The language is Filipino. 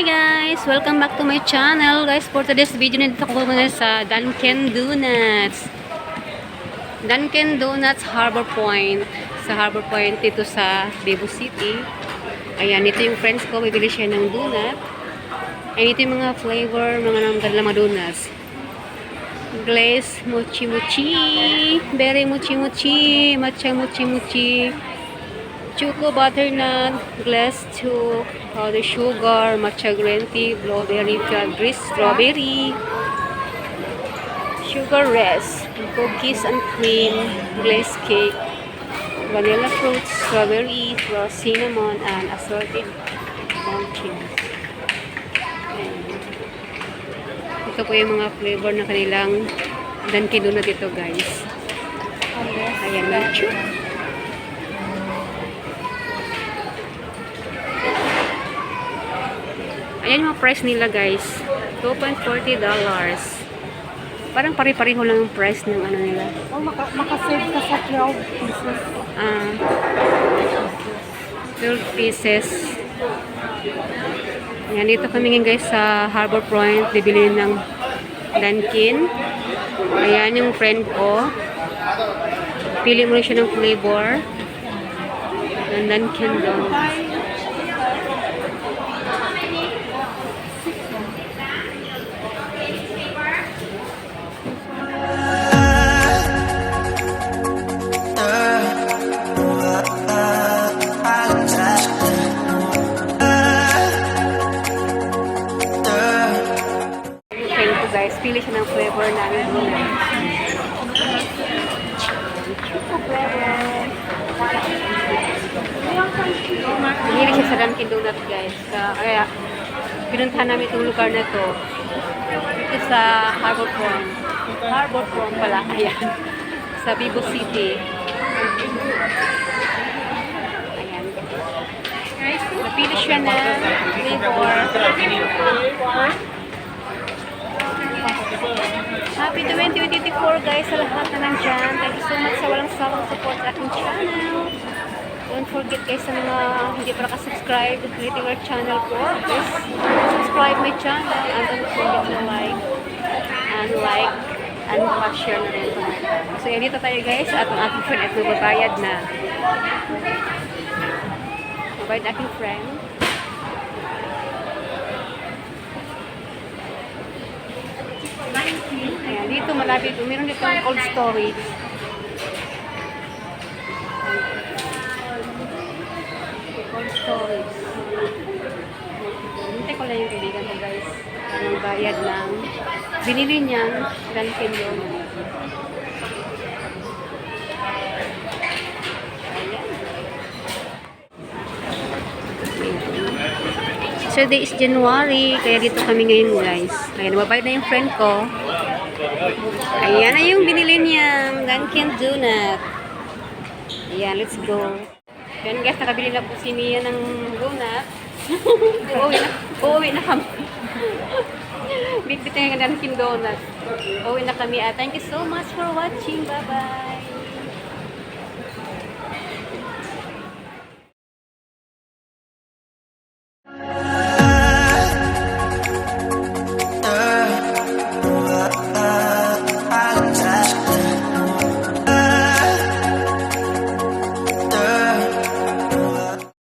Hi guys! Welcome back to my channel. Guys, for today's video, nandito ako muna sa Dunkin Donuts. Dunkin Donuts Harbor Point. Sa Harbor Point dito sa Cebu City. Ayan, ito yung friends ko. Bibili siya ng donut. Ayan, ito yung mga flavor, mga donuts. Glaze, mochi mochi, berry mochi mochi, matcha mochi mochi, choco butternut, glaze to powder sugar, matcha green tea, blueberry grease, strawberry, sugar rest, cookies and cream, glaze cake, vanilla fruits, strawberry, cinnamon, and assorted mountains. Ito po yung mga flavor na kanilang Dunkin Donut ito, guys. Ayan na. Ayan yung mga price nila, guys. $2.40. Parang pare-pareho lang yung price ng ano nila. Oh, makasave ka sa 12 pieces. 12 pieces. Ayan, dito kami ngayon, guys, sa Harbor Point. Bibili ng Dunkin. Ayan yung friend ko. Pili mo rin siya ng flavor ng Dunkin Donuts. Guys, pili siya ng flavor namin donut. Choco flavor. Mahilig siya sa Dunkin Donut, guys. Kaya, pinuntahan namin itong lugar na to. Ito sa Harbor Point. Harbor Point pala. Ayan. Sa Cebu City. Ayan. Napili siya na flavor. Happy 2024, guys, sa lahat na nandyan. Thank you so much sa walang sawang support sa aking channel. Don't forget, guys, sa mga hindi pa nakasubscribe, hitting our channel po. Please subscribe my channel and don't forget to like and share na rin. So, yan dito tayo, guys, at ang aking friend at magbabayad na. Magbayad aking friend. Ayan, dito malapit. Meron dito ang cold storage. Cold storage. Hintay ko lang yung kaibigan ko, guys. Anong bayad ng binili niyang Dunkin Donuts. So, today is January, kaya dito kami ngayon, guys. Ayan, nababayad na yung friend ko. Ayan na yung binili niyang Dunkin Donut. Ayan, let's go. Ayan, guys, nakabili na po si Mia ng donut. Uuwi na kami. Bit-bit na yung Dunkin Donut. Uuwi na kami. Thank you so much for watching. Bye-bye.